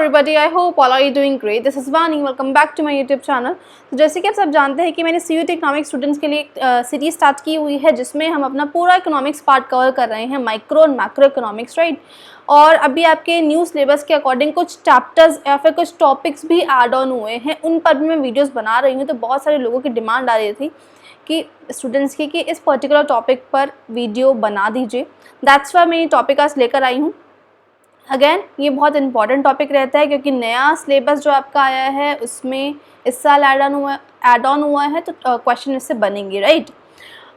everybody, I hope all are you doing great. This is Vani. Welcome back to my YouTube channel. तो जैसे कि आप सब जानते हैं कि मैंने CUET इकोनॉमिक्स स्टूडेंट्स के लिए एक सीरीज स्टार्ट की हुई है जिसमें हम अपना पूरा इकोनॉमिक्स पार्ट कवर कर रहे हैं, माइक्रो और मैक्रो इकोनॉमिक्स, राइट। और अभी आपके न्यू सिलेबस के अकॉर्डिंग कुछ चैप्टर्स या फिर कुछ टॉपिक्स भी ऐड ऑन हुए हैं, उन पर भी मैं वीडियोज़ बना रही हूँ। तो बहुत सारे लोगों की डिमांड आ रही थी कि स्टूडेंट्स की कि इस पर्टिकुलर टॉपिक पर वीडियो बना दीजिए। दैट्स वाई मैं ये टॉपिक आज लेकर आई हूँ। अगेन ये बहुत इंपॉर्टेंट टॉपिक रहता है क्योंकि नया सिलेबस जो आपका आया है उसमें इस साल ऐड ऑन हुआ है, तो क्वेश्चन इससे बनेंगे, राइट।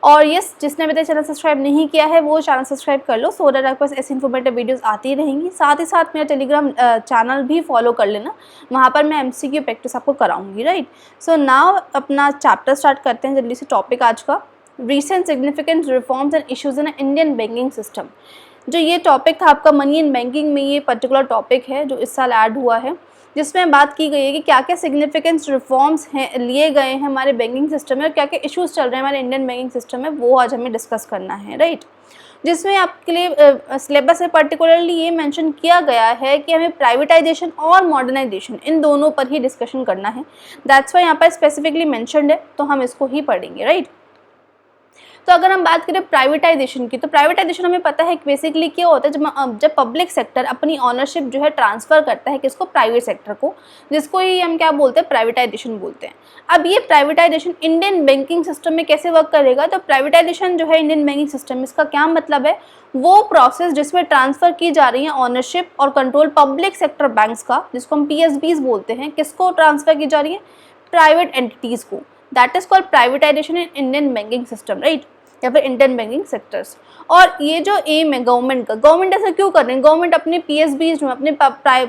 और यस, जिसने अभी तक चैनल सब्सक्राइब नहीं किया है वो चैनल सब्सक्राइब कर लो, सो दैट आपके पास ऐसी इन्फॉर्मेटिव वीडियोस आती रहेंगी। साथ ही साथ मेरा टेलीग्राम चैनल भी फॉलो कर लेना, वहाँ पर मैं MCQ प्रैक्टिस आपको कराऊंगी, राइट। सो नाउ अपना चैप्टर स्टार्ट करते हैं जल्दी से। टॉपिक आज का recent significant reforms and issues in Indian banking system. जो ये टॉपिक था आपका मनी इन बैंकिंग में, ये पर्टिकुलर टॉपिक है जो इस साल ऐड हुआ है, जिसमें बात की गई है कि क्या क्या सिग्निफिकेंट रिफॉर्म्स हैं लिए गए हैं हमारे बैंकिंग सिस्टम में और क्या क्या इश्यूज़ चल रहे हैं हमारे इंडियन बैंकिंग सिस्टम में, वो आज हमें डिस्कस करना है, राइट। जिसमें आपके लिए सिलेबस में पर्टिकुलरली ये मेंशन किया गया है कि हमें प्राइवेटाइजेशन और मॉडर्नाइजेशन इन दोनों पर ही डिस्कशन करना है। दैट्स वाई यहाँ पर स्पेसिफिकली मेंशन्ड है, तो हम इसको ही पढ़ेंगे, राइट। तो अगर हम बात करें प्राइवेटाइजेशन की, तो प्राइवेटाइजेशन हमें पता है कि बेसिकली क्या होता है, जब पब्लिक सेक्टर अपनी ऑनरशिप जो है ट्रांसफ़र करता है किसको, प्राइवेट सेक्टर को, जिसको ही हम क्या बोलते हैं, प्राइवेटाइजेशन बोलते हैं। अब ये प्राइवेटाइजेशन इंडियन बैंकिंग सिस्टम में कैसे वर्क करेगा, तो प्राइवेटाइजेशन जो है इंडियन बैंकिंग सिस्टम में, इसका क्या मतलब है, वो प्रोसेस जिसमें ट्रांसफ़र की जा रही है ऑनरशिप और कंट्रोल पब्लिक सेक्टर बैंक्स का, जिसको हम PSBs बोलते हैं, किसको ट्रांसफ़र की जा रही है, प्राइवेट एंटिटीज़ को। That is called privatisation in Indian banking system, right, या फिर इंडियन बैंकिंग सेक्टर्स। और ये जो एम है गवर्नमेंट का, गवर्नमेंट ऐसा क्यों कर रही है, गवर्नमेंट अपने PSBs जो अपने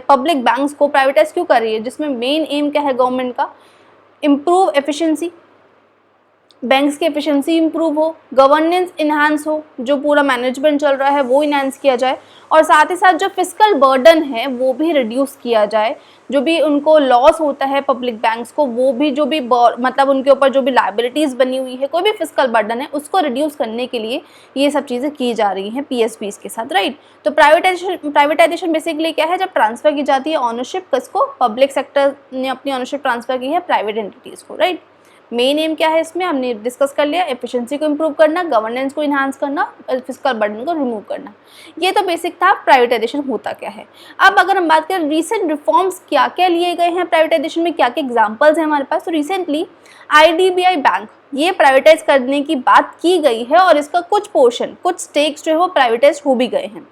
पब्लिक बैंक्स को प्राइवेटाइज क्यों कर रही है, जिसमें मेन एम क्या है गवर्नमेंट का, इम्प्रूव एफिशिएंसी, बैंक्स की एफिशिएंसी इंप्रूव हो, गवर्नेंस इन्हांस हो, जो पूरा मैनेजमेंट चल रहा है वो इन्हांस किया जाए, और साथ ही साथ जो फिस्कल बर्डन है वो भी रिड्यूस किया जाए। जो भी उनको लॉस होता है पब्लिक बैंक्स को, वो भी जो भी मतलब उनके ऊपर जो भी लायबिलिटीज़ बनी हुई है, कोई भी फिस्कल बर्डन है, उसको रिड्यूस करने के लिए ये सब चीज़ें की जा रही हैं PSBs के साथ, राइट। तो प्राइवेटाइजेशन बेसिकली क्या है, जब ट्रांसफ़र की जाती है ऑनरशिप, किसको, पब्लिक सेक्टर ने अपनी ऑनरशिप ट्रांसफ़र की है प्राइवेट एंटिटीज़ को, राइट। मेन एम क्या है इसमें हमने डिस्कस कर लिया, एफिशिएंसी को इंप्रूव करना, गवर्नेंस को इन्हांस करना, फिस्कल बर्डन को रिमूव करना। ये तो बेसिक था प्राइवेटाइजेशन होता क्या है। अब अगर हम बात करें रिसेंट रिफॉर्म्स क्या क्या लिए गए हैं प्राइवेटाइजेशन में, क्या क्या एग्जांपल्स हैं हमारे पास, तो रिसेंटली IDBI बैंक ये प्राइवेटाइज करने की बात की गई है और इसका कुछ पोर्शन, कुछ स्टेक्स जो है वो प्राइवेटाइज हो भी गए हैं।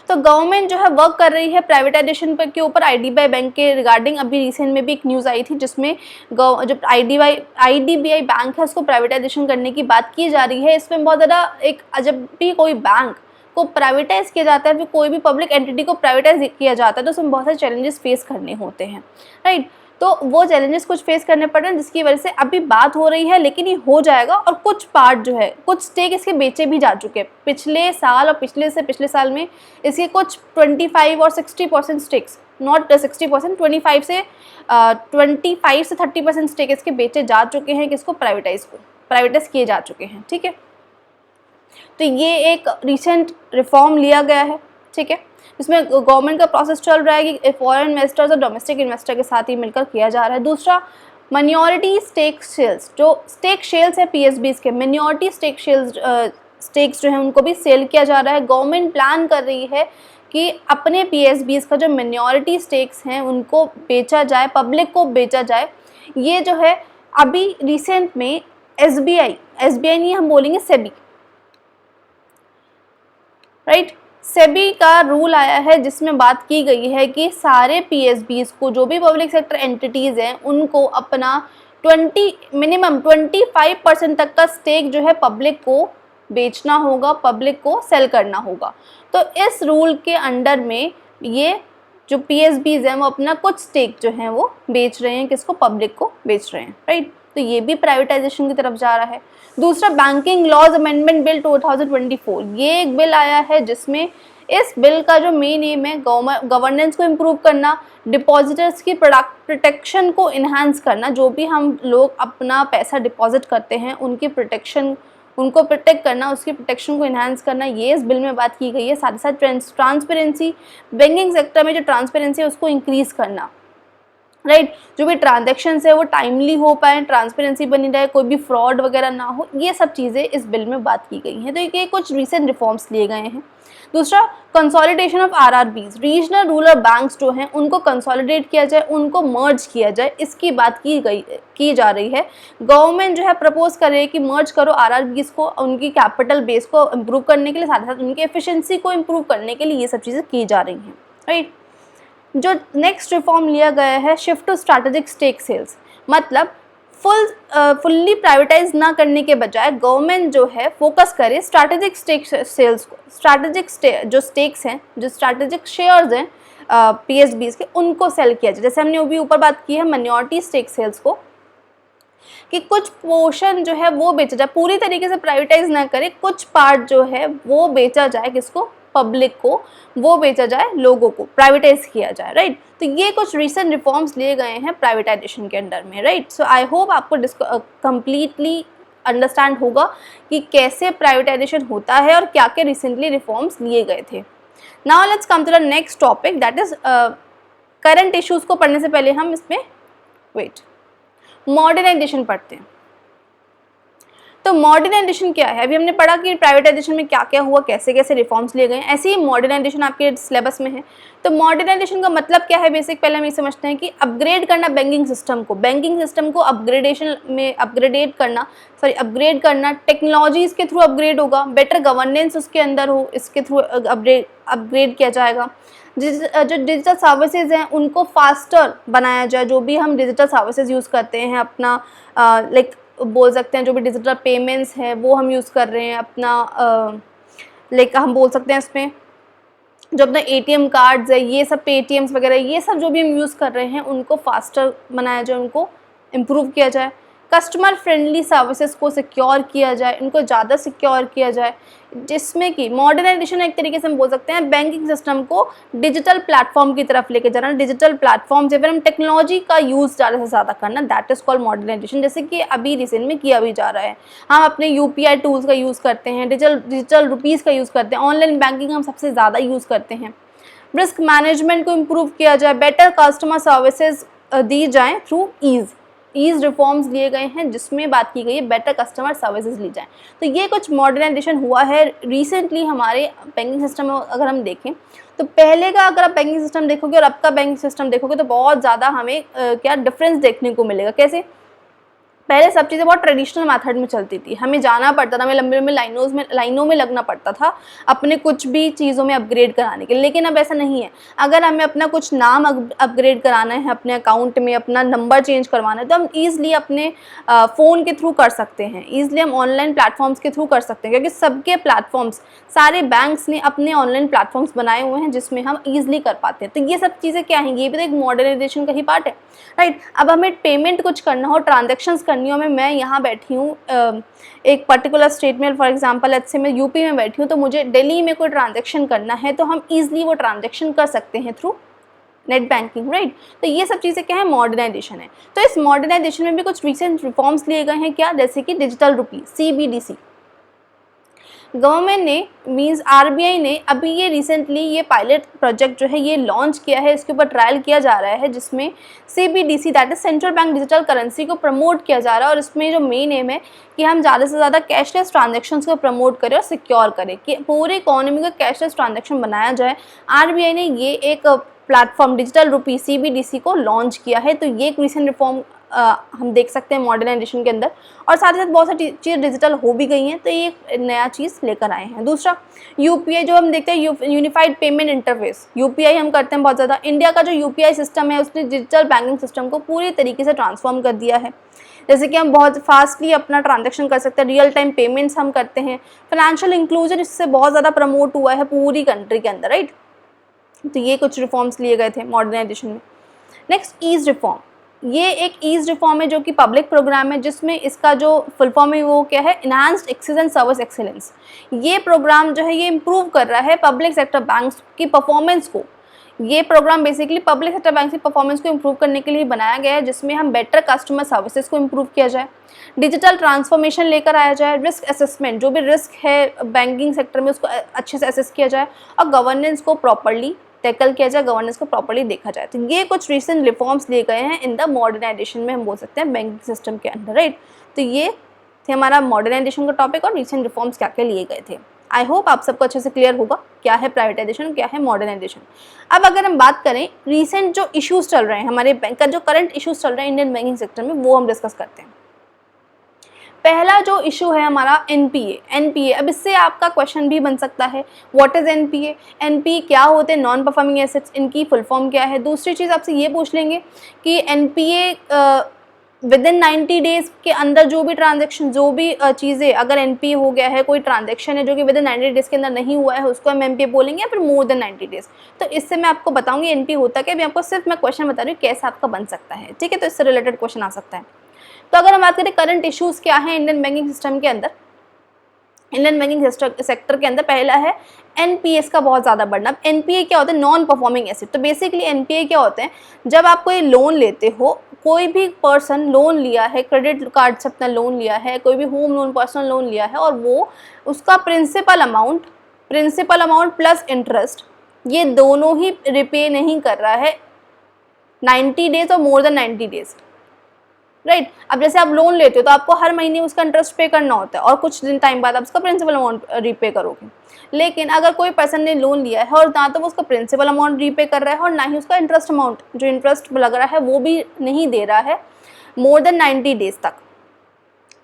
तो गवर्नमेंट जो है वर्क कर रही है प्राइवेटाइजेशन पर के ऊपर IDBI बैंक के रिगार्डिंग। अभी रिसेंट में भी एक न्यूज़ आई थी जिसमें जो IDBI बैंक है उसको प्राइवेटाइजेशन करने की बात की जा रही है। इसमें बहुत ज़्यादा जब भी कोई बैंक को प्राइवेटाइज किया जाता है, फिर कोई भी पब्लिक एंटिटी को प्राइवेटाइज किया जाता है, तो उसमें बहुत सारे चैलेंजेस फेस करने होते हैं, राइट। तो वो चैलेंजेस कुछ फेस करने पड़ रहे हैं जिसकी वजह से अभी बात हो रही है, लेकिन ये हो जाएगा। और कुछ पार्ट जो है, कुछ स्टेक इसके बेचे भी जा चुके हैं पिछले साल और पिछले साल में इसके कुछ 25 और 60% स्टेक्स, नॉट 60%, 25 से 30% स्टेक इसके बेचे जा चुके हैं, किसको, प्राइवेटाइज किए जा चुके हैं, ठीक है। तो ये एक रिसेंट रिफॉर्म लिया गया है, ठीक है, इसमें गवर्नमेंट का प्रोसेस चल रहा है कि फॉरेन इन्वेस्टर्स और डोमेस्टिक इन्वेस्टर के साथ ही मिलकर किया जा रहा है। दूसरा, मिनॉरिटी स्टेक सेल्स, जो स्टेक शेल्स है PSBs के, मिनॉरिटी स्टेक शेल्स स्टेक्स जो है उनको भी सेल किया जा रहा है। गवर्नमेंट प्लान कर रही है कि अपने PSBs का जो मिनॉरिटी स्टेक्स हैं उनको बेचा जाए, पब्लिक को बेचा जाए। ये जो है अभी रिसेंट में SBI नहीं, हम बोलेंगे सेबी, राइट। सेबी का रूल आया है जिसमें बात की गई है कि सारे PSBs को, जो भी पब्लिक सेक्टर एंटिटीज़ हैं, उनको अपना मिनिमम 25% तक का स्टेक जो है पब्लिक को बेचना होगा, पब्लिक को सेल करना होगा। तो इस रूल के अंडर में ये जो PSBs हैं वो अपना कुछ स्टेक जो है वो बेच रहे हैं, किसको, पब्लिक को बेच रहे हैं, राइट। तो ये भी प्राइवेटाइजेशन की तरफ जा रहा है। दूसरा, बैंकिंग लॉज अमेंडमेंट बिल 2024, ये एक बिल आया है जिसमें इस बिल का जो मेन एम है गवर्नेंस को इम्प्रूव करना, डिपॉजिटर्स की प्रोटेक्शन को इन्हांस करना, जो भी हम लोग अपना पैसा डिपॉजिट करते हैं उनकी प्रोटेक्शन उनको प्रोटेक्ट करना, उसकी प्रोटेक्शन को इन्हांस करना, ये इस बिल में बात की गई है। साथ ही साथ ट्रांसपेरेंसी, बैंकिंग सेक्टर में जो ट्रांसपेरेंसी है उसको इंक्रीज़ करना, राइट। जो भी ट्रांजेक्शन्स है वो टाइमली हो पाए, ट्रांसपेरेंसी बनी रहे, कोई भी फ्रॉड वगैरह ना हो, ये सब चीज़ें इस बिल में बात की गई हैं। तो ये कुछ रिसेंट रिफॉर्म्स लिए गए हैं। दूसरा, consolidation of RRBs, regional rural banks जो हैं उनको कंसोलिडेट किया जाए, उनको मर्ज किया जाए, इसकी बात की जा रही है। गवर्नमेंट जो है प्रपोज कर रही है कि मर्ज करो आरआरबीज को, उनकी कैपिटल बेस को इम्प्रूव करने के लिए, साथ ही साथ उनकी एफिशिएंसी को इम्प्रूव करने के लिए ये सब चीज़ें की जा रही हैं, राइट। जो नेक्स्ट रिफॉर्म लिया गया है, shift to strategic stake sales, मतलब फुल्ली प्राइवेटाइज ना करने के बजाय गवर्नमेंट जो है फोकस करे स्ट्रैटेजिक स्टेक सेल्स को, जो स्टेक्स हैं, जो स्ट्रैटेजिक शेयर्स हैं पीएसबीज के, उनको सेल किया जाए। जैसे हमने अभी ऊपर बात की है माइनॉरिटी स्टेक सेल्स को, कि कुछ पोर्शन जो है वो बेचा जाए, पूरी तरीके से प्राइवेटाइज ना करे, कुछ पार्ट जो है वो बेचा जाए, किसको, पब्लिक को, वो बेचा जाए, लोगों को प्राइवेटाइज किया जाए, राइट। तो ये कुछ रिसेंट रिफॉर्म्स लिए गए हैं प्राइवेटाइजेशन के अंडर में, राइट। सो आई होप आपको कंप्लीटली अंडरस्टैंड होगा कि कैसे प्राइवेटाइजेशन होता है और क्या क्या रिसेंटली रिफॉर्म्स लिए गए थे। Now let's come to the next topic, that is current issues को पढ़ने से पहले हम इसमें मॉडर्नाइजेशन पढ़ते हैं। तो मॉडर्नाइजेशन क्या है, अभी हमने पढ़ा कि प्राइवेटाइजेशन में क्या क्या हुआ, कैसे कैसे रिफॉर्म्स लिए गए, ऐसे ही मॉडर्नाइजेशन आपके सिलेबस में है। तो मॉडर्नाइजेशन का मतलब क्या है, बेसिक पहले हम ये समझते हैं कि अपग्रेड करना बैंकिंग सिस्टम को अपग्रेड करना, टेक्नोलॉजीज़ के थ्रू अपग्रेड होगा, बेटर गवर्नेंस उसके अंदर हो, इसके थ्रू अपग्रेड किया जाएगा। जो डिजिटल सर्विसेज हैं उनको फास्टर बनाया जाए, जो भी हम डिजिटल सर्विसेज यूज़ करते हैं अपना बोल सकते हैं, जो भी डिजिटल पेमेंट्स हैं वो हम यूज़ कर रहे हैं अपना हम बोल सकते हैं इसमें जो अपना एटीएम कार्ड्स है, ये सब पेटीएम्स वगैरह, ये सब जो भी हम यूज़ कर रहे हैं उनको फास्टर बनाया जाए, उनको इम्प्रूव किया जाए। कस्टमर फ्रेंडली सर्विसेज को सिक्योर किया जाए, इनको ज़्यादा सिक्योर किया जाए, जिसमें कि मॉडर्नाइजेशन एक तरीके से हम बोल सकते हैं बैंकिंग सिस्टम को डिजिटल प्लेटफॉर्म की तरफ लेके जाना, डिजिटल प्लेटफॉर्म जब हम टेक्नोलॉजी का यूज़ ज़्यादा से ज़्यादा करना, दैट इज़ कॉल्ड मॉडर्नाइजेशन। जैसे कि अभी रिसेंट में किया भी जा रहा है, हम अपने यूपीआई टूल्स का यूज़ करते हैं, डिजिटल रुपीज़ का यूज़ करते हैं, ऑनलाइन बैंकिंग हम सबसे ज़्यादा यूज़ करते हैं। रिस्क मैनेजमेंट को इम्प्रूव किया जाए, बेटर कस्टमर सर्विसेज दी जाएँ थ्रू ईज रिफॉर्म्स लिए गए हैं, जिसमें बात की गई है बेटर कस्टमर सर्विसेज ली जाएँ। तो ये कुछ मॉडर्नाइजेशन हुआ है रिसेंटली हमारे बैंकिंग सिस्टम में। अगर हम देखें तो पहले का अगर आप बैंकिंग सिस्टम देखोगे और अब का बैंकिंग सिस्टम देखोगे तो बहुत ज़्यादा हमें क्या डिफरेंस देखने को मिलेगा। कैसे, पहले सब चीज़ें बहुत ट्रेडिशनल मेथड में चलती थी, हमें जाना पड़ता था, हमें लंबे लंबे लाइनों में लगना पड़ता था अपने कुछ भी चीज़ों में अपग्रेड कराने के लिए। लेकिन अब ऐसा नहीं है, अगर हमें अपना कुछ नाम अपग्रेड कराना है, अपने अकाउंट में अपना नंबर चेंज करवाना है, तो हम ईज़िली अपने फ़ोन के थ्रू कर सकते हैं, ईज़िली हम ऑनलाइन प्लेटफॉर्म्स के थ्रू कर सकते हैं, क्योंकि सबके प्लेटफॉर्म्स, सारे बैंक्स ने अपने ऑनलाइन प्लेटफॉर्म्स बनाए हुए हैं जिसमें हम ईज़िली कर पाते हैं। तो ये सब चीज़ें क्या हैं, ये भी तो एक मॉडर्नाइजेशन का ही पार्ट है, राइट। अब हमें पेमेंट कुछ करना हो, ट्रांजेक्शन्स करनी हो, मैं यहाँ बैठी हूँ एक पर्टिकुलर स्टेट में, फॉर एग्जांपल लेट्स से मैं यूपी में बैठी हूँ, तो मुझे दिल्ली में कोई ट्रांजैक्शन करना है तो हम इजीली वो ट्रांजैक्शन कर सकते हैं थ्रू नेट बैंकिंग, राइट। तो ये सब चीज़ें क्या है, मॉडर्नाइजेशन है। तो इस मॉडर्नाइजेशन में भी कुछ रिसेंट रिफॉर्म्स लिए गए हैं, क्या, जैसे कि डिजिटल रुपी CBDC। गवर्नमेंट ने मींस आरबीआई ने अभी ये रिसेंटली ये पायलट प्रोजेक्ट जो है ये लॉन्च किया है, इसके ऊपर ट्रायल किया जा रहा है, जिसमें CBDC that is central bank digital currency को प्रमोट किया जा रहा है। और इसमें जो मेन एम है कि हम ज़्यादा से ज़्यादा कैशलेस ट्रांजैक्शंस को प्रमोट करें और सिक्योर करें, कि पूरे इकोनॉमी का कैशलेस ट्रांजैक्शन बनाया जाए। आरबीआई ने ये एक प्लेटफॉर्म डिजिटल रुपी CBDC को लॉन्च किया है। तो ये एक रिसेंट रिफॉर्म हम देख सकते हैं मॉडर्नाइजेशन के अंदर, और साथ ही साथ बहुत सारी चीज़ें डिजिटल हो भी गई हैं, तो ये एक नया चीज़ लेकर आए हैं। दूसरा, यूपीआई जो हम देखते हैं, यूनिफाइड पेमेंट इंटरफेस, यूपीआई हम करते हैं बहुत ज़्यादा। इंडिया का जो यूपीआई सिस्टम है उसने डिजिटल बैंकिंग सिस्टम को पूरी तरीके से ट्रांसफॉर्म कर दिया है, जैसे कि हम बहुत फास्टली अपना ट्रांजैक्शन कर सकते हैं, रियल टाइम पेमेंट्स हम करते हैं, फाइनेंशियल इंक्लूजन इससे बहुत ज़्यादा प्रमोट हुआ है पूरी कंट्री के अंदर, राइट। तो ये कुछ रिफॉर्म्स लिए गए थे मॉडर्नाइजेशन में। Next, ease reform. ये एक ईज रिफॉर्म है जो कि पब्लिक प्रोग्राम है, जिसमें इसका जो फुल फॉर्म है वो क्या है, enhanced access and service excellence. ये प्रोग्राम जो है ये इम्प्रूव कर रहा है पब्लिक सेक्टर बैंक्स की परफॉर्मेंस को। ये programme basically public sector bank की परफॉर्मेंस को इम्प्रूव करने के लिए बनाया गया है, जिसमें हम बेटर कस्टमर सर्विसेज को इम्प्रूव किया जाए, डिजिटल ट्रांसफॉर्मेशन लेकर आया जाए, रिस्क असेसमेंट, जो भी रिस्क है बैंकिंग सेक्टर में उसको अच्छे से असेस किया जाए, और गवर्नेंस को प्रॉपर्ली टैकल किया जाए, गवर्नेंस को प्रॉपर्ली देखा जाए। तो ये कुछ रिसेंट रिफॉर्म्स लिए गए हैं इन द मॉडर्नाइजेशन में, हम बोल सकते हैं बैंकिंग सिस्टम के अंदर, राइट। तो ये थे हमारा मॉडर्नाइजेशन का टॉपिक और रिसेंट रिफॉर्म्स क्या क्या लिए गए थे। आई होप आप सबको अच्छे से क्लियर होगा क्या है प्राइवेटाइजेशन, क्या है मॉडर्नाइजेशन। अब अगर हम बात करें रिसेंट जो इश्यूज चल रहे हैं हमारे बैंक का, जो करंट इश्यूज चल रहे हैं इंडियन बैंकिंग सेक्टर में, वो हम डिस्कस करते हैं। पहला जो इशू है हमारा एनपीए। अब इससे आपका क्वेश्चन भी बन सकता है, व्हाट इज एनपीए, एनपीए क्या होते हैं, नॉन परफॉर्मिंग एसेट्स, इनकी फुल फॉर्म क्या है। दूसरी चीज़ आपसे ये पूछ लेंगे कि एनपीए विद इन 90 डेज के अंदर जो भी ट्रांजेक्शन, जो भी चीज़ें, अगर एनपीए हो गया है, कोई ट्रांजेक्शन है जो कि विद इन 90 डेज के अंदर नहीं हुआ है, उसको हम एनपीए बोलेंगे, या फिर मोर देन 90 डेज। तो इससे मैं आपको बताऊंगी एनपीए होता क्या, मैं आपको सिर्फ मैं क्वेश्चन बता रही हूँ कैसे आपका बन सकता है, ठीक है। तो इससे रिलेटेड क्वेश्चन आ सकता है। तो अगर हम बात करें करंट इश्यूज क्या है इंडियन बैंकिंग सिस्टम के अंदर, इंडियन बैंकिंग सेक्टर के अंदर, पहला है एनपीएस का बहुत ज़्यादा बढ़ना। एनपीए क्या होता है, नॉन परफॉर्मिंग एसेट। तो बेसिकली एनपीए क्या होते हैं, जब आप कोई लोन लेते हो, कोई भी पर्सन लोन लिया है, क्रेडिट कार्ड से अपना लोन लिया है, कोई भी होम लोन, पर्सनल लोन लिया है, और वो उसका प्रिंसिपल अमाउंट प्लस इंटरेस्ट, ये दोनों ही रिपे नहीं कर रहा है 90 डेज और मोर देन 90 डेज, राइट। अब जैसे आप लोन लेते हो तो आपको हर महीने उसका इंटरेस्ट पे करना होता है, और कुछ दिन टाइम बाद आप उसका प्रिंसिपल अमाउंट रीपे करोगे। लेकिन अगर कोई पर्सन ने लोन लिया है और ना तो वो उसका प्रिंसिपल अमाउंट रीपे कर रहा है, और ना ही उसका इंटरेस्ट अमाउंट, जो इंटरेस्ट लग रहा है वो भी नहीं दे रहा है मोर देन 90 डेज तक,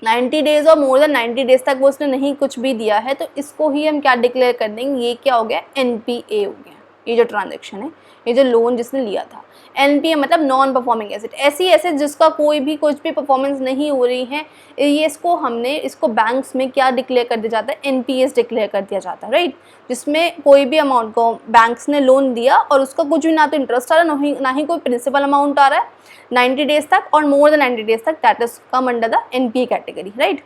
90 डेज और मोर देन 90 डेज तक वो उसने नहीं कुछ भी दिया है, तो इसको ही हम क्या डिक्लेयर कर देंगे, ये क्या हो गया, एनपीए हो गया। ये जो ट्रांजेक्शन है, ये जो लोन जिसने लिया था, एनपीए मतलब नॉन परफॉर्मिंग एसेट, ऐसी एसेट जिसका कोई भी कुछ भी परफॉर्मेंस नहीं हो रही है, ये इसको बैंक्स में क्या डिक्लेयर कर दिया जाता है, एनपीएस डिक्लेयर कर दिया जाता है, राइट। जिसमें कोई भी अमाउंट को बैंक्स ने लोन दिया और उसका कुछ भी ना तो इंटरेस्ट आ रहा है, ना ही कोई प्रिंसिपल अमाउंट आ रहा है 90 डेज तक और मोर देन 90 डेज तक, that is come under the NPA category, right.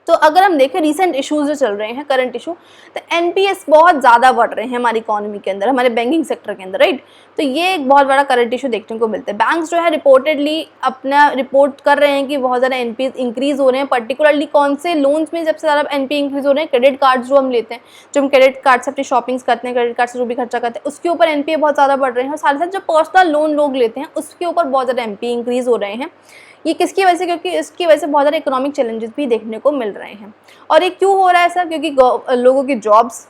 तो अगर हम देखें रिसेंट इश्यूज जो चल रहे हैं, करंट इशू, तो एनपीएस बहुत ज़्यादा बढ़ रहे हैं हमारी इकोनॉमी के अंदर, हमारे बैंकिंग सेक्टर के अंदर, राइट। तो ये एक बहुत बड़ा करंट इशू देखने को मिलता है। बैंक्स जो है रिपोर्टेडली अपना रिपोर्ट कर रहे हैं कि बहुत ज़्यादा एनपीएस इंक्रीज़ हो रहे हैं, पर्टिकुलरली कौन से लोन्स में सबसे ज़्यादा एनपीए इंक्रीज़ हो रहे हैं, क्रेडिट कार्ड्स जो हम लेते हैं, जो हम क्रेडिट कार्ड से अपनी शॉपिंग्स करते हैं, क्रेडिट कार्ड से जो भी खर्चा करते हैं, उसके ऊपर एनपीए बहुत ज़्यादा बढ़ रहे हैं। और साथ ही साथ जो पर्सनल लोन लोग लेते हैं उसके ऊपर बहुत ज़्यादा एनपीए इंक्रीज़ हो रहे हैं। ये किसकी वजह से, क्योंकि इसकी वजह से बहुत ज़्यादा इकोनॉमिक चैलेंजेस भी देखने को मिल रहे हैं। और ये क्यों हो रहा है सर, क्योंकि लोगों की जॉब्स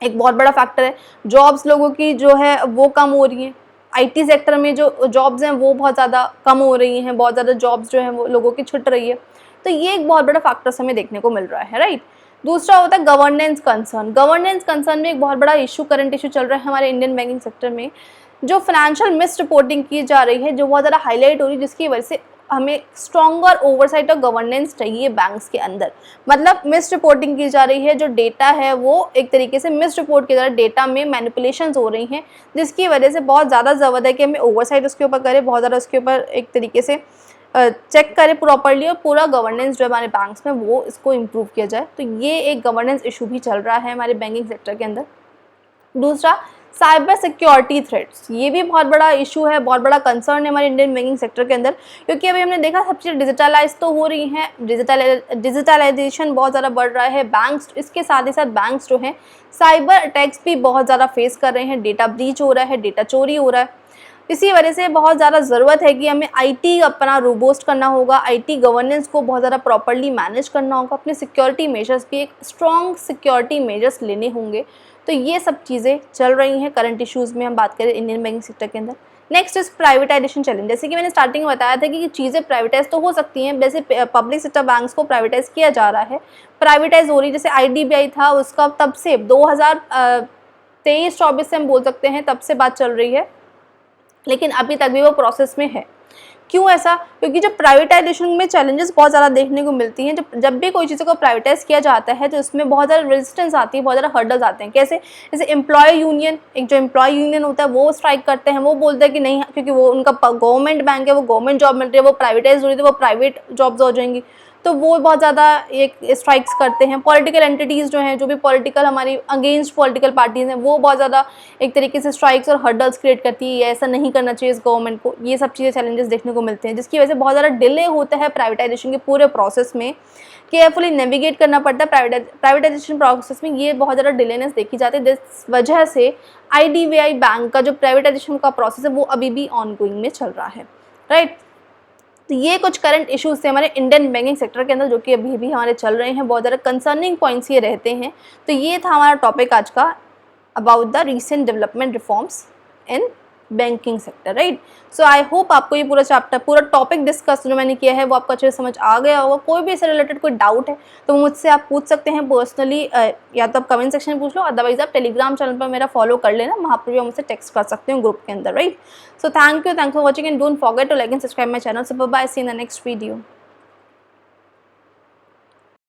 एक बहुत बड़ा फैक्टर है। जॉब्स लोगों की जो है वो कम हो रही हैं, आईटी सेक्टर में जो जॉब्स हैं वो बहुत ज़्यादा कम हो रही हैं, बहुत ज़्यादा जॉब्स जो हैं वो लोगों की छुट रही है। तो ये एक बहुत बड़ा फैक्टर्स हमें देखने को मिल रहा है, राइट। दूसरा होता है गवर्नेंस कंसर्न। गवर्नेंस कंसर्न में एक बहुत बड़ा इशू, करंट इशू चल रहा है हमारे इंडियन बैंकिंग सेक्टर में, जो फाइनेंशियल मिस रिपोर्टिंग की जा रही है, जो बहुत ज़्यादा हाईलाइट हो रही है, जिसकी वजह से हमें स्ट्रॉन्गर ओवरसाइट और गवर्नेंस चाहिए बैंक्स के अंदर। मतलब मिस रिपोर्टिंग की जा रही है, जो डेटा है वो एक तरीके से मिस रिपोर्ट किया जा रहा है, डेटा में मैनिपुलेशंस हो रही हैं, जिसकी वजह से बहुत ज़्यादा ज़रूरत है कि हमें ओवरसाइट उसके ऊपर करें, बहुत ज़्यादा उसके ऊपर एक तरीके से चेक करें प्रॉपरली, और पूरा गवर्नेंस जो हमारे बैंक्स में वो इसको इम्प्रूव किया जाए। तो ये एक गवर्नेंस इशू भी चल रहा है हमारे बैंकिंग सेक्टर के अंदर। दूसरा साइबर सिक्योरिटी थ्रेट्स, ये भी बहुत बड़ा इशू है, बहुत बड़ा कंसर्न है हमारे इंडियन बैंकिंग सेक्टर के अंदर, क्योंकि अभी हमने देखा सब चीज़ें डिजिटलाइज तो हो रही हैं, डिजिटलाइजेशन बहुत ज़्यादा बढ़ रहा है। बैंक्स, इसके साथ ही साथ बैंक्स जो हैं साइबर अटैक्स भी बहुत ज़्यादा फेस कर रहे हैं, डेटा ब्रीच हो रहा है, डेटा चोरी हो रहा है। इसी वजह से बहुत ज़्यादा ज़रूरत है कि हमें आईटी अपना रोबोस्ट करना होगा, आईटी गवर्नेंस को बहुत ज़्यादा प्रॉपर्ली मैनेज करना होगा, अपने सिक्योरिटी मेजर्स भी एक स्ट्रॉन्ग सिक्योरिटी मेजर्स लेने होंगे। तो ये सब चीज़ें चल रही हैं करंट इश्यूज़ में हम बात करें इंडियन बैंकिंग सेक्टर के अंदर। Next is privatisation challenge. जैसे कि मैंने स्टार्टिंग में बताया था कि चीज़ें प्राइवेटाइज तो हो सकती हैं, वैसे पब्लिक सेक्टर बैंक्स को प्राइवेटाइज किया जा रहा है, प्राइवेटाइज हो रही, जैसे आईडीबीआई था उसका तब से 2023-24 से हम बोल सकते हैं तब से बात चल रही है, लेकिन अभी तक भी वो प्रोसेस में है। क्यों ऐसा? क्योंकि जब प्राइवेटाइजेशन में चैलेंजेस बहुत ज़्यादा देखने को मिलती हैं। जब भी कोई चीज़ों को प्राइवेटाइज किया जाता है तो उसमें बहुत ज़्यादा रेजिस्टेंस आती है, बहुत ज़्यादा हर्डल्स आते हैं। कैसे? जैसे एम्प्लॉय यूनियन, एक जो एम्प्लॉय यूनियन होता है वो स्ट्राइक करते हैं, वो बोलते हैं कि नहीं, क्योंकि वो उनका गवर्नमेंट बैंक है, वो गवर्नमेंट जॉब मिल रही है, वो प्राइवेटाइज हो रही है, वो प्राइवेट जॉब्स हो जाएंगी। तो वो बहुत ज़्यादा एक स्ट्राइक्स करते हैं। पॉलिटिकल एंटिटीज़ जो हैं, जो भी पॉलिटिकल हमारी अगेंस्ट पॉलिटिकल पार्टीज़ हैं, वो बहुत ज़्यादा एक तरीके से स्ट्राइक्स और हर्डल्स क्रिएट करती है, ऐसा नहीं करना चाहिए इस गवर्नमेंट को। ये सब चीज़ें चैलेंजेस देखने को मिलते हैं, जिसकी वजह से बहुत ज़्यादा डिले होता है प्राइवेटाइजेशन के पूरे प्रोसेस में। केयरफुली नेविगेट करना पड़ता है प्राइवेटाइजेशन प्रोसेस में, ये बहुत ज़्यादा डिलेनेस देखी जाती है। जिस वजह से IDBI बैंक का जो प्राइवेटाइजेशन का प्रोसेस है वो अभी भी ऑनगोइंग में चल रहा है, राइट। तो ये कुछ करंट इश्यूज थे हमारे इंडियन बैंकिंग सेक्टर के अंदर, जो कि अभी भी हमारे चल रहे हैं। बहुत ज़्यादा कंसर्निंग पॉइंट्स ये रहते हैं। तो ये था हमारा टॉपिक आज का, about the recent development reforms in banking sector, right. So I hope आपको ये पूरा चैप्टर, पूरा टॉपिक डिस्कस जो मैंने किया है वो आपको अच्छे से समझ आ गया होगा। कोई भी इससे रिलेटेड कोई डाउट है तो मुझसे आप पूछ सकते हैं पर्सनली, या तो आप कमेंट सेक्शन में पूछ लो, अदरवाइज आप टेलीग्राम चैनल पर मेरा फॉलो कर लेना, वहाँ पर भी आप मुझसे टेक्स्ट कर सकते हो ग्रुप के अंदर, right. So thank you for watching and don't forget to like and subscribe my channel. So bye, see in the next video.